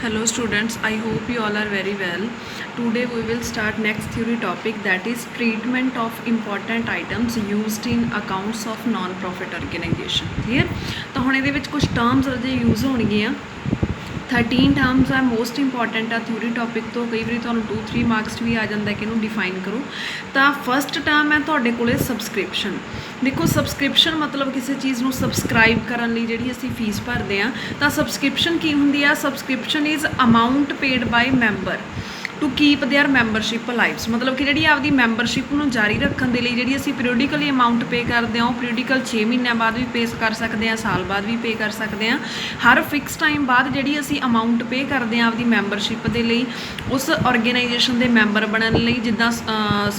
Hello students, I hope you all are very well. Today we will start next theory topic, that is treatment of important items used in accounts of non-profit organization. Clear? तो ਹੁਣ ਇਹਦੇ ਵਿੱਚ ਕੁਝ terms ਅਜੇ use ਹੋਣਗੀਆਂ। 13 terms आ most important आ theory topic तो कई बार तुहानूं 2-3 marks भी आ जाता है कि इहनूं डिफाइन करो। तो फस्ट टर्म है तुहाडे कोले सबसक्रिप्शन। देखो सबसक्रिप्शन मतलब किसी चीज़ नूं सबसक्राइब करन लई जिहड़ी असीं फीस भरदे आ, तां सबसक्रिप्शन की हुंदी आ? Subscription is amount paid by member to keep their membership lives, मतलब कि जी आपकी मैंबरशिप नूं जारी रखने के लिए जी असीं पीरियडिकली अमाउंट पे करते हैं, पीरियडिकल 6 महीनों बाद भी पे कर सकते हैं, साल बाद भी पे कर सकते हैं। हर फिक्स टाइम बाद जी असीं अमाउंट पे करते हैं आपकी मैंबरशिप के लिए, उस ऑर्गेनाइजेशन के मैंबर बनने लिए। जिद्दां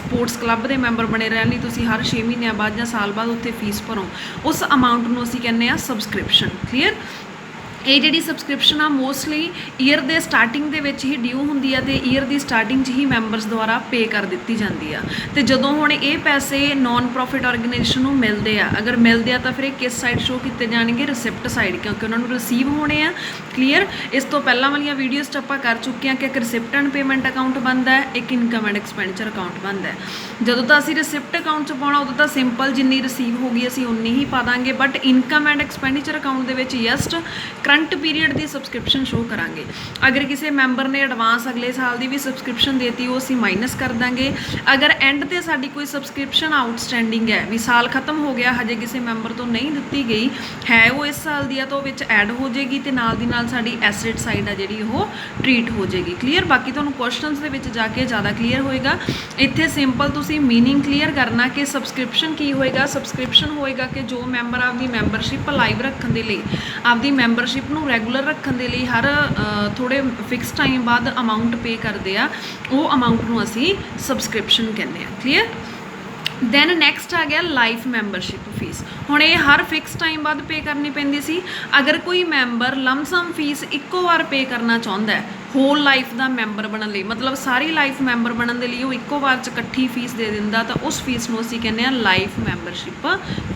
स्पोर्ट्स क्लब के मैंबर बने रहने लिए तुसीं हर 6 महीनों बाद या साल बाद उत्थे फीस भरो, उस अमाउंट नूं असीं कहने आ सबसक्रिप्शन। क्लीयर? ये जी सबसक्रिप्शन आ मोस्टली ईयर के स्टार्टिंग के ही ड्यू होंगी है, तो ईयर की स्टार्टिंग ही मैंबरस द्वारा पे कर दी जाती है। तो जदों हुण ये पैसे नॉन प्रॉफिट ऑर्गेनाइजेशन नूं मिलते हैं, अगर मिलते हैं तो फिर किस साइड शो किए जाएंगे? रिसिप्ट साइड, क्योंकि उन्होंने रिसीव होने हैं। क्लीयर? इस तो पहला वाली वीडियोज़ च आपां कर चुके हैं कि एक रिसिप्ट एंड पेमेंट अकाउंट बनता है, एक इनकम एंड एक्सपेंडिचर अकाउंट बनता है। जदों तो असीं रिसिप्ट अकाउंट च पाउणा उदों तो सिंपल जिन्नी रिसीव होगी असीं उन्नी ही पा देंगे, but income and expenditure account they which just current period की सबसक्रिप्शन शो करांगे। अगर किसी मैंबर ने एडवांस अगले साल की भी सबसक्रिप्शन देती वो असीं माइनस कर देंगे। अगर एंड ते साडी कोई सबसक्रिप्शन आउटस्टैंडिंग है, भी साल खत्म हो गया हजे किसी मैंबर तो नहीं दी गई है, वो इस साल दी है तो विच ऐड हो जाएगी, तो नाल दी नाल साडी एसेट साइड है जिहड़ी वो ट्रीट हो जाएगी। क्लीयर? बाकी तुहानूं क्वेश्चनस दे विच जाके ज़्यादा क्लीयर होएगा। इत्थे सिंपल तुसीं मीनिंग क्लीयर करना कि सबसक्रिप्शन की होएगा। सबसक्रिप्शन होएगा कि जो मैंबर आपकी मैंबरशिप लाइव रखने के लिए, आपकी मैंबरशिप नूं रैगूलर रखने के लिए हर थोड़े फिक्स टाइम बाद अमाउंट पे करते हैं, वो अमाउंट नूं असीं सबसक्रिप्शन कहने आ। क्लीयर? दैन नैक्सट आ गया लाइफ मैंबरशिप फीस। हुण ये हर फिक्स टाइम बाद पे करनी पैंदी सी। अगर कोई मैंबर लमसम फीस इक्को बार पे करना चाहुंदा है होल लाइफ का मैंबर बनने लिए, मतलब सारी लाइफ मैंबर बनने के लिए वो इक्को बार च इकट्ठी फीस दे दिंदा, तो उस फीस नूं असीं कहने आ लाइफ मैंबरशिप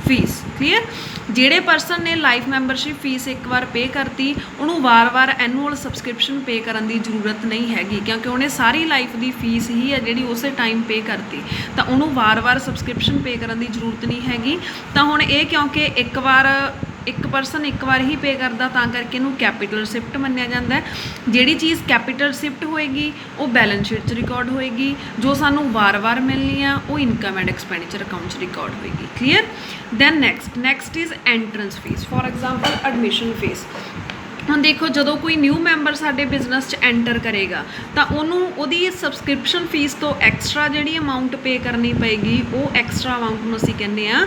फीस। क्लीयर? जिहड़े परसन ने लाइफ मैंबरशिप फीस एक बार पे करती उन्होंने वार वार एनुअल सबसक्रिप्शन पे करने की जरूरत नहीं हैगी, क्योंकि उन्हें सारी लाइफ की फीस ही है जी उस टाइम पे करती, तो उन्होंने वार वार सबसक्रिप्शन पे करने की जरूरत नहीं हैगी। तो हुण ये क्योंकि एक बार एक परसन एक बार ही पे करता, तां करके इनू कैपिटल रिसिप्ट मन्निया जाता है। जिहड़ी चीज़ कैपिटल रिसिप्ट होएगी वो बैलेंस शीट रिकॉर्ड होएगी, जो सानू वार वार मिलनी है वो income and expenditure account record होएगी। Clear? Then next is entrance fees. For example admission fees. ਹੁਣ देखो जो कोई न्यू मैंबर साडे बिजनेस च एंटर करेगा तो उन्होंने सबसक्रिप्शन फीस तो एक्सट्रा जी अमाउंट पे करनी पेगी, वो एक्सट्रा अमाउंट में असीं कहने आ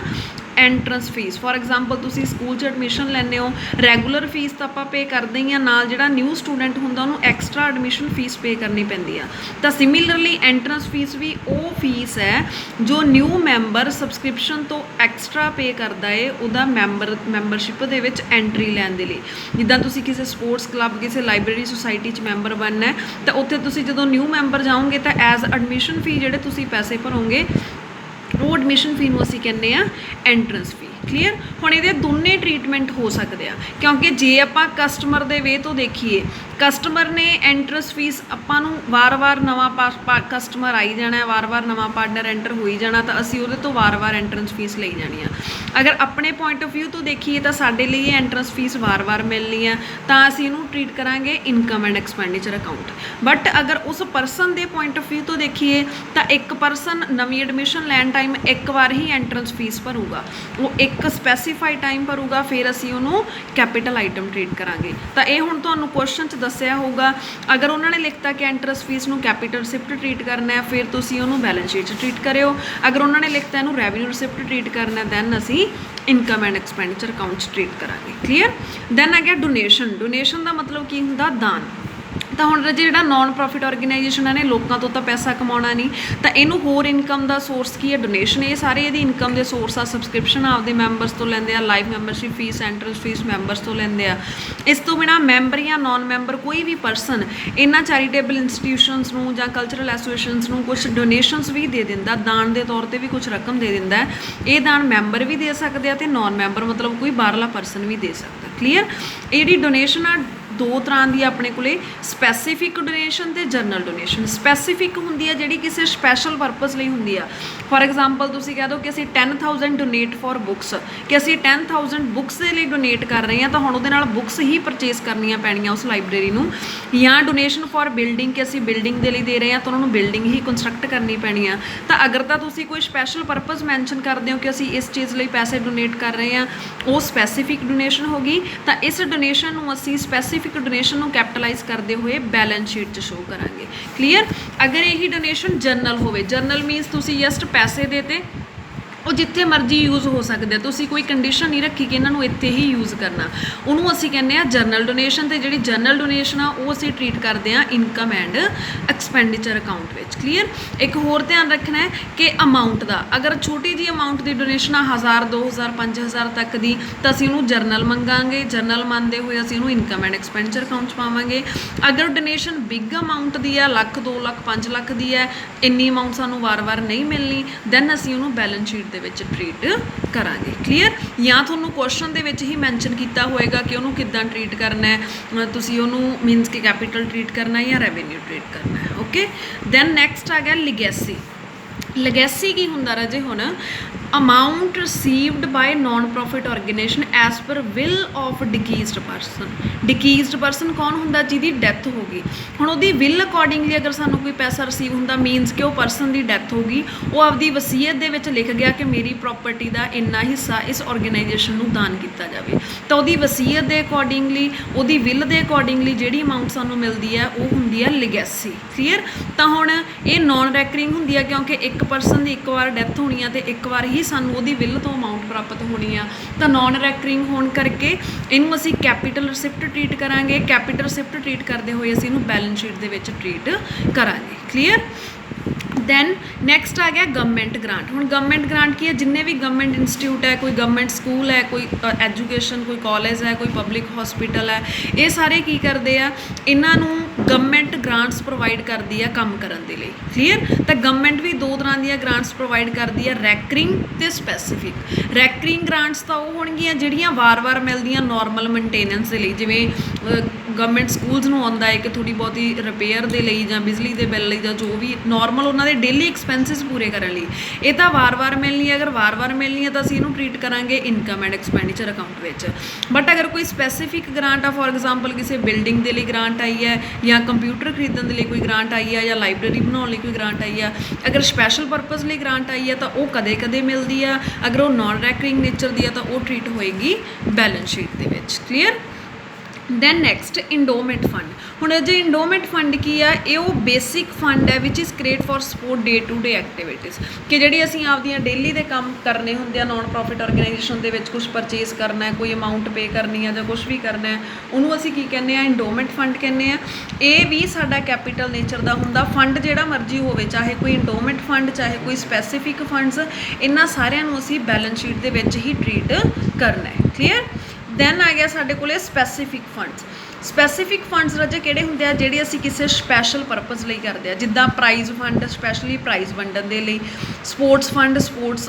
एंट्रेंस फीस। फॉर एग्जाम्पल तुसीं स्कूल च एडमिशन लैंदे हो, रैगूलर फीस तो आपां पे करदे ही आ, नाल जिहड़ा न्यू स्टूडेंट हुंदा उहनूं एक्सट्रा एडमिशन फीस पे करनी पैंदी आ। तो सिमिलरली एंट्रेंस फीस भी वो फीस है जो न्यू मैंबर सबसक्रिप्शन तो एक्सट्रा पे करता है उहदा मैंबरशिप दे विच एंट्री लैण दे लई। जिद्दां तुसीं किसी स्पोर्ट्स क्लब किसी लाइब्रेरी सोसाइटी च मैंबर बनना है, तो उत्थे तुसीं जदों न्यू मैंबर जाओगे तो एज एडमिशन फी जिहड़े तुसीं पैसे भरोगे वो एडमिशन फी नूं असीं कहने आ एंट्रेंस फी। क्लीयर? हुण इहदे दोने ट्रीटमेंट हो सकते हैं, क्योंकि जे आपां कस्टमर दे वे तो देखिए, कस्टमर ने एंट्रेंस फीस आपां नूं वार वार नवां कस्टमर आई जाना है, वार वार नवां पार्टनर एंटर होई जाना, तो असीं उहदे तो वार वार एंट्रेंस फीस लई जानी है। अगर अपने पॉइंट ऑफ व्यू तो देखिए तो साडे लई एंट्रेंस फीस वार वार मिलनी है, तो असीं इहनूं ट्रीट करांगे income and expenditure account. But अगर उस परसन के पॉइंट ऑफ व्यू तो देखिए तो एक परसन नवीं एडमिशन लैन टाइम एक बार ही एंट्रेंस फीस भरूगा, वो एक स्पैसीफाइड टाइम भरूगा, फिर असीं उहनूं कैपिटल आइटम ट्रीट करांगे। तो ये हुण तुहानूं क्वेश्चन च दस्सिया होगा, अगर उन्होंने लिखता कि एंट्रेंस फीस नूं कैपिटल रिसिप्ट ट्रीट करना है, फिर तुसीं उहनूं बैलेंस शीट ट्रीट करियो। अगर उन्होंने लिखता इहनूं रेवन्यू रिसिप्ट ट्रीट करना है, दैन असीं income and expenditure account treat करांगे। क्लीयर? दैन आ गया डोनेशन। डोनेशन का मतलब की हुंदा? दान। तो हुण जिहड़ा नॉन प्रॉफिट ऑर्गेनाइजेशन ने लोगों तो पैसा कमाउणा नहीं, तो इनू होर इनकम का सोर्स की है डोनेशन। ये सारे ये इनकम के सोर्स आ। सबसक्रिप्शन आपदे मैंबरस तो लैंदे आ, life membership fees entrance fees members तो लैंदे आ। इस तो बिना मैंबर या नॉन मैंबर कोई भी परसन इन्हां चैरिटेबल इंस्टीट्यूशनस नूं जां कल्चरल एसोसीएशनस नूं कुछ डोनेशनस भी दे दिंदा, दान के तौर पर भी कुछ रकम दे दिंदा है। ये दान मैंबर भी दे सकते हैं, तो नॉन मैंबर मतलब कोई बाहरला परसन भी दे सकता। क्लीयर? ये डोनेशन आ दो तरह की अपने कोले स्पैसीफिक डोनेशन ते जनरल डोनेशन। स्पैसीफिक हुंदी है जिहड़ी किसी स्पैशल परपज़ लई हुंदी है। फॉर एग्जाम्पल तुसीं कह दो कि असीं 10,000 डोनेट फॉर बुक्स, कि असीं 10,000 बुक्स के लिए डोनेट कर रहे हैं, तो हुण उहदे नाल बुक्स ही परचेज करनियां पैणीਆਂ उस लाइब्रेरी नूं। या डोनेशन फॉर बिल्डिंग, कि असीं बिल्डिंग के लिए दे रहे हैं तो उन्होंने बिल्डिंग ही कंस्ट्रक्ट करनी पैनी आ। तो अगर तो तुसीं कोई स्पैशल परपज़ मैंशन करते हो कि असीं इस चीज़ लिए पैसे डोनेट कर रहे हैं, वो स्पैसीफिक डोनेशन होगी। तो इस डोनेशन नूं असीं स्पैसीफिक डोनेशन नूं कैपिटलाइज करते हुए बैलेंस शीट 'च शो करांगे। क्लीयर। अगर यही डोनेशन जनरल होवे, जनरल मीनस तुसीं जस्ट पैसे देते, वो जिथे मर्जी यूज़ हो सकते, तुसीं कोई कंडीशन नहीं रखी कि इन्हों इत्थे ही यूज़ करना, उन्होंने असीं कहने आ जनरल डोनेशन। तो जी जनरल डोनेशन आ वो असीं ट्रीट करते हैं income and expenditure account which. Clear. एक होर ध्यान रखना है कि अमाउंट का, अगर छोटी जी अमाउंट की डोनेशन आ 1000, 2000, 5000 तक की, तो असीं उहनूं जरनल मंगांगे, जरनल मंगते हुए असीं उहनूं इनकम एंड एक्सपेंडिचर अकाउंट पावांगे। अगर डोनेशन बिग अमाउंट की है, लाख, 2 लाख, 5 लाख की है, इन्नी अमाउंट सानूं वार वार नहीं मिलनी, दैन असीं उहनूं बैलेंस शीट दे विच ट्रीट करांगे। क्लीयर। या तुहानूं क्वेश्चन दे विच ही मैंशन किया होएगा कि उहनूं किद्दां ट्रीट करना है, तुसीं उहनूं मीनस कि कैपिटल ट्रीट करना है या रेवेन्यू ट्रीट करना है। ओके। दैन नैक्सट आ गया लिगैसी। लिगैसी की हुंदा राजे हुण amount received by non profit organisation as per will of deceased person. Deceased person कौन हुंदा, जिहदी डैथ हो गई। हुण उहदी विल अकॉर्डिंगली अगर सानूं कोई पैसा रिसीव हुंदा, मीनस कि वो परसन की डैथ हो गई, वो आपदी वसीयत दे विच लिख गया कि मेरी प्रॉपर्टी का इन्ना हिस्सा इस ऑर्गेनाइजेशन नूं दान किया जाए, तो उहदी वसीयत के अकॉर्डिंगली, उहदी विल के अकॉर्डिंगली जिहड़ी अमाउंट सानूं मिलती है वो हुंदी है लिगैसी। क्लीयर। तो हुण ये नॉन रैकरिंग हुंदी है क्योंकि एक परसन की एक बार डैथ होनी है तो एक बार ही सानूं उहदी विल तो अमाउंट प्राप्त होनी आ। तो नॉन रैकरिंग होने करके इनू असीं कैपिटल रिसिप्ट ट्रीट करांगे। कैपिटल रिसिप्ट ट्रीट करते हुए असीं इनू बैलेंस शीट दे विच ट्रीट करांगे। क्लीयर। दैन नैक्सट आ गया गवर्नमेंट ग्रांट। हुण गवर्नमेंट ग्रांट की है, जिन्ने भी गवर्नमेंट इंस्टीट्यूट है, कोई गवर्नमेंट स्कूल है, कोई एजुकेशन, कोई कॉलेज है, कोई पब्लिक हॉस्पिटल है, ये सारे की करते हैं, इन्हां नूं गवर्नमेंट ग्रांट्स प्रोवाइड करती है काम करन दे लई। क्लीयर। तो गवर्नमेंट भी दो तरह दी ग्रांट्स प्रोवाइड करती है, रैकरिंग ते स्पैसीफिक। रैकरिंग ग्रांट्स तो वो होणगीਆਂ ਜਿਹੜੀਆਂ वार-वार मिलदियां नॉर्मल मेनटेनेंस ਦੇ ਲਈ, ਜਿਵੇਂ गवर्नमेंट स्कूल्स ਨੂੰ ਆਉਂਦਾ ਹੈ ਕਿ ਥੋੜੀ ਬਹੁਤੀ ਰਿਪੇਅਰ ਦੇ ਲਈ ਜਾਂ ਬਿਜਲੀ ਦੇ ਬਿੱਲ ਲਈ ਜਾਂ ਜੋ ਵੀ ਨॉर्मल ਉਹਨਾਂ ਦੇ डेली एक्सपेंसिस पूरे करने लिए, ये तो वार-वार मिलनी है। अगर वार-वार मिलनी है तो असीं इहनूं ट्रीट करांगे इनकम एंड एक्सपेंडिचर अकाउंट विच। बट अगर कोई स्पैसीफिक ग्रांट आ, फॉर एग्जाम्पल किसी बिल्डिंग के लिए ग्रांट आई है, या कंप्यूटर खरीदने के लिए कोई ग्रांट आई है, या लाइब्रेरी बनाने लिए कोई ग्रांट आई है, अगर स्पैशल परपज़ लिए ग्रांट आई है तो वो कदे-कदे मिलती है। अगर वो नॉन रैकरिंग नेचर की है तो वो ट्रीट होएगी बैलेंस शीट दे विच। Clear. Then next endowment fund. हुण जे इंडोमेंट फंड की है, ये वो बेसिक फंड है which is create for support day to day activities, कि जिहड़ी असीं आपदियां डेली दे काम करने हुंदे आ, नॉन प्रॉफिट ऑर्गेनाइजेशन दे विच कुछ परचेज करना है, कोई अमाउंट पे करनी है, जां कुछ भी करना है, उहनूं असीं की कहने आ, इंडोमेंट फंड कहने आ। ये भी साडा कैपिटल नेचर का हुंदा। फंड जिहड़ा मर्जी होवे, चाहे कोई इंडोमेंट फंड, चाहे कोई स्पैसीफिक फंड्स, इन्हां सारिਆਂ ਨੂੰ असीं बैलेंस शीट ਦੇ ਵਿੱਚ ही ट्रीट करना है। क्लीयर। दैन आ गया साडे कोले स्पैसीफिक फंड्स। स्पैसीफिक फंड्स राजे किहड़े हुंदे आ, जिहड़े असीं किसी स्पैशल परपज़ लई करदे आ, जिद्दां प्राइज़ फंड स्पैशली प्राइज़ वंडण दे लई, स्पोर्ट्स फंड स्पोर्ट्स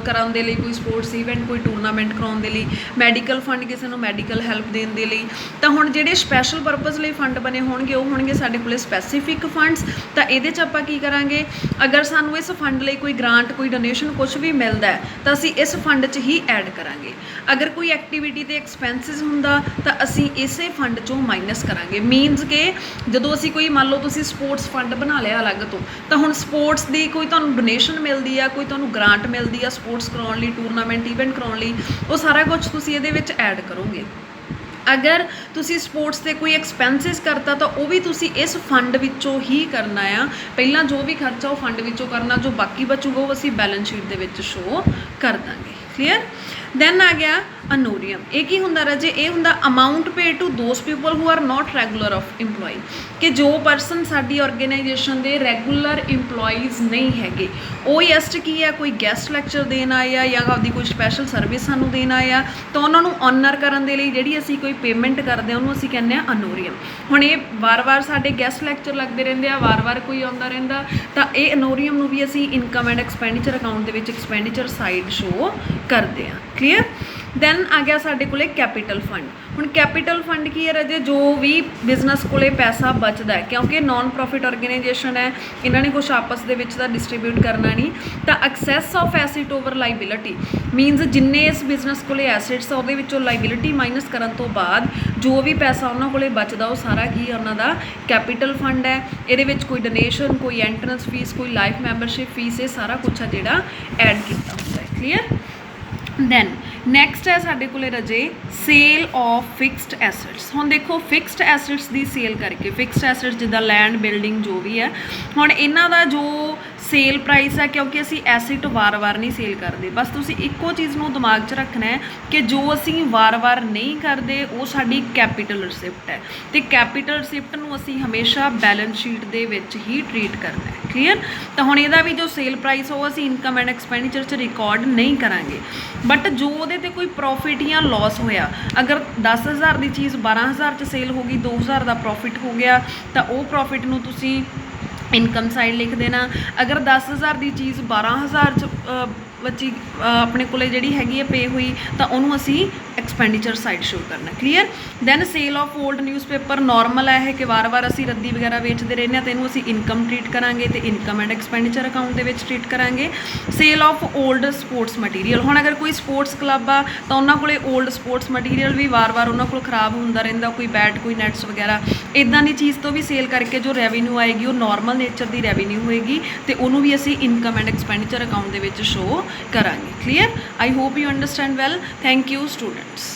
कराउण दे लई, कोई स्पोर्ट्स इवेंट कोई टूरनामेंट कराउण दे लई, मैडिकल फंड किसी नूं मैडिकल हैल्प देण दे लई। तां हुण जिहड़े स्पैशल परपज़ लई फंड बने होणगे ਉਹ ਹੋਣਗੇ ਸਾਡੇ ਕੋਲੇ स्पैसीफिक फंड्स। ਤਾਂ ਇਹਦੇ 'ਚ ਆਪਾਂ ਕੀ ਕਰਾਂਗੇ, अगर ਸਾਨੂੰ ਇਸ फंड ਲਈ कोई ग्रांट कोई डोनेशन कुछ भी मिलता है तो असीं इस फंड 'ਚ ही ऐड करांगे। अगर कोई एक्टिविटी ते एक्सपेंसिस हुंदा तो असीं इसे फंड चों माइनस करांगे। मीनस कि जदों असीं कोई मान लो तुसीं स्पोर्ट्स फंड बना लिया अलग तो हुण स्पोर्ट्स की कोई तुहानूं डोनेशन मिलती है, कोई तुहानूं ग्रांट मिलती है स्पोर्ट्स कराउण लई, टूरनामेंट इवेंट कराउण लई, वो सारा कुछ तुसीं इहदे विच ऐड करोगे। अगर तुसी स्पोर्ट्स से कोई एक्सपेंसिस करता तो वह भी तुसी इस फंड विचों ही करना आ। पहला जो भी खर्चा वो फंड विचों करना, जो बाकी बचूगा वो असीं बैलेंस शीट दे विच शो कर देंगे। क्लीयर। दैन आ गया अनोरियम। ये की हुंदा राजे, ये हुंदा amount pay to those people who are not regular of employ, कि जो परसन साडी ऑर्गेनाइजेशन के रैगूलर इंपलॉयज़ नहीं हैगे, वो जस्ट की है कोई गैसट लैक्चर देन आया या आपकी कोई स्पैशल सर्विस सानूं देन आया, तो उन्होंने ऑनर करन दे लई जिहड़ी असीं कोई पेमेंट करते हैं उन्होंने असीं कहने आ अनोरियम। हुण ये वार वार साडे गैसट लैक्चर लगते रहंदे आ, वार वार कोई आउंदा रहिंदा, तो ये अनोरियम नूं भी असीं income and expenditure account they which expenditure side show करते हैं। क्लीयर। ਦੈਨ ਆ ਗਿਆ ਸਾਡੇ ਕੋਲੇ ਕੈਪੀਟਲ ਫੰਡ। ਹੁਣ ਕੈਪੀਟਲ ਫੰਡ ਕੀ ਹੈ ਰਾਜੇ, ਜੋ ਵੀ ਬਿਜ਼ਨਸ ਕੋਲੇ ਪੈਸਾ ਬਚਦਾ ਹੈ, ਕਿਉਂਕਿ ਨੋਨ ਪ੍ਰੋਫਿਟ ਆਰਗੇਨਾਈਜੇਸ਼ਨ ਹੈ, ਇਹਨਾਂ ਨੇ ਕੁਛ ਆਪਸ ਦੇ ਵਿੱਚ ਤਾਂ ਡਿਸਟਰੀਬਿਊਟ ਕਰਨਾ ਨਹੀਂ, ਤਾਂ excess of asset over liability means ਜਿੰਨੇ ਇਸ ਬਿਜ਼ਨਸ ਕੋਲੇ ਐਸਿਟਸ ਆ ਉਹਦੇ ਵਿੱਚੋਂ ਲਾਈਬਿਲਿਟੀ ਮਾਈਨਸ ਕਰਨ ਤੋਂ ਬਾਅਦ ਜੋ ਵੀ ਪੈਸਾ ਉਹਨਾਂ ਕੋਲੇ ਬਚਦਾ ਉਹ ਸਾਰਾ ਕੀ ਉਹਨਾਂ ਦਾ ਕੈਪੀਟਲ ਫੰਡ ਹੈ। ਇਹਦੇ ਵਿੱਚ ਕੋਈ ਡੋਨੇਸ਼ਨ, ਕੋਈ ਐਂਟਰੈਂਸ ਫੀਸ, ਕੋਈ ਲਾਈਫ ਮੈਂਬਰਸ਼ਿਪ ਫੀਸ, ਇਹ ਸਾਰਾ ਕੁਛ ਆ ਜਿਹੜਾ ਐਡ ਕੀਤਾ ਹੁੰਦਾ ਹੈ। ਕਲੀਅਰ। ਦੈਨ ਨੈਕਸਟ ਹੈ ਸਾਡੇ ਕੋਲੇ ਰਾਜੇ ਸੇਲ ਆਫ ਫਿਕਸਡ ਐਸਟਸ। ਹੁਣ ਦੇਖੋ ਫਿਕਸਡ ਐਸਟਸ ਦੀ ਸੇਲ ਕਰਕੇ, ਫਿਕਸਡ ਐਸਟਸ ਜਿੱਦਾਂ ਲੈਂਡ, ਬਿਲਡਿੰਗ ਜੋ ਵੀ ਹੈ, ਹੁਣ ਇਹਨਾਂ ਦਾ ਜੋ ਸੇਲ ਪ੍ਰਾਈਸ ਹੈ, ਕਿਉਂਕਿ ਅਸੀਂ ਐਸਿਟ ਵਾਰ-ਵਾਰ ਨਹੀਂ ਸੇਲ ਕਰਦੇ, ਬਸ ਤੁਸੀਂ ਇੱਕੋ ਚੀਜ਼ ਨੂੰ ਦਿਮਾਗ 'ਚ ਰੱਖਣਾ ਹੈ ਕਿ ਜੋ ਅਸੀਂ ਵਾਰ-ਵਾਰ ਨਹੀਂ ਕਰਦੇ ਉਹ ਸਾਡੀ ਕੈਪੀਟਲ ਰਿਸਿਪਟ ਹੈ, ਅਤੇ ਕੈਪੀਟਲ ਰਿਸਿਪਟ ਨੂੰ ਅਸੀਂ ਹਮੇਸ਼ਾ ਬੈਲੈਂਸ ਸ਼ੀਟ ਦੇ ਵਿੱਚ ਹੀ ਟਰੀਟ ਕਰਨਾ ਹੈ। ਕਲੀਅਰ। ਤਾਂ ਹੁਣ ਇਹਦਾ ਵੀ ਜੋ ਸੇਲ ਪ੍ਰਾਈਸ ਉਹ ਅਸੀਂ ਇਨਕਮ ਐਂਡ ਐਕਸਪੈਂਡੀਚਰ 'ਚ ਰਿਕਾਰਡ ਨਹੀਂ ਕਰਾਂਗੇ, ਬਟ ਜੋ ਉਹਦੇ 'ਤੇ ਕੋਈ ਪ੍ਰੋਫਿਟ ਜਾਂ ਲੋਸ ਹੋਇਆ, ਅਗਰ 10,000 ਦੀ ਚੀਜ਼ 12,000 'ਚ ਸੇਲ ਹੋ ਗਈ, 2,000 ਦਾ ਪ੍ਰੋਫਿਟ ਹੋ ਗਿਆ, ਤਾਂ ਉਹ ਪ੍ਰੋਫਿਟ ਨੂੰ ਤੁਸੀਂ ਇਨਕਮ ਸਾਈਡ ਲਿਖ ਦੇਣਾ। ਅਗਰ 10,000 ਦੀ ਚੀਜ਼ 12,000 'ਚ ਬੱਚੀ ਆਪਣੇ ਕੋਲੇ ਜਿਹੜੀ ਹੈਗੀ ਹੈ ਪੇ ਹੋਈ, ਤਾਂ ਉਹਨੂੰ ਅਸੀਂ ਐਕਸਪੈਂਡੀਚਰ ਸਾਈਡ ਸ਼ੋ ਕਰਨਾ। Clear. Then sale of old newspaper normal ਹੈ ਇਹ ਕਿ ਵਾਰ-ਵਾਰ ਅਸੀਂ ਰੱਦੀ ਵਗੈਰਾ ਵੇਚਦੇ ਰਹਿੰਦੇ ਹਾਂ, ਅਤੇ ਇਹਨੂੰ ਅਸੀਂ ਇਨਕਮ ਟਰੀਟ ਕਰਾਂਗੇ ਅਤੇ ਇਨਕਮ ਐਂਡ ਐਕਸਪੈਂਡੀਚਰ ਅਕਾਊਂਟ ਦੇ ਵਿੱਚ ਟਰੀਟ ਕਰਾਂਗੇ। Sale of old sports material, ਹੁਣ ਅਗਰ ਕੋਈ ਸਪੋਰਟਸ ਕਲੱਬ ਆ ਤਾਂ ਉਹਨਾਂ ਕੋਲੇ ਓਲਡ ਸਪੋਰਟਸ ਮਟੀਰੀਅਲ ਵੀ ਵਾਰ-ਵਾਰ ਉਹਨਾਂ ਕੋਲ ਖਰਾਬ ਹੁੰਦਾ ਰਹਿੰਦਾ, ਕੋਈ ਬੈਟ, ਕੋਈ ਨੈਟਸ ਵਗੈਰਾ, ਇੱਦਾਂ ਦੀ ਚੀਜ਼ ਤੋਂ ਵੀ ਸੇਲ ਕਰਕੇ ਜੋ ਰੈਵਨਿਊ ਆਏਗੀ ਉਹ ਨੋਰਮਲ ਨੇਚਰ ਦੀ ਰੈਵਨਿਊ ਹੋਏਗੀ, ਅਤੇ ਉਹਨੂੰ ਵੀ ਅਸੀਂ ਇਨਕਮ ਐਂਡ ਐਕਸਪੈਂਡੀਚਰ ਅਕਾਊਂਟ ਦੇ ਵਿੱਚ ਸ਼ੋ ਕਰਾਂਗੇ। Clear. I hope you understand well. Thank you students.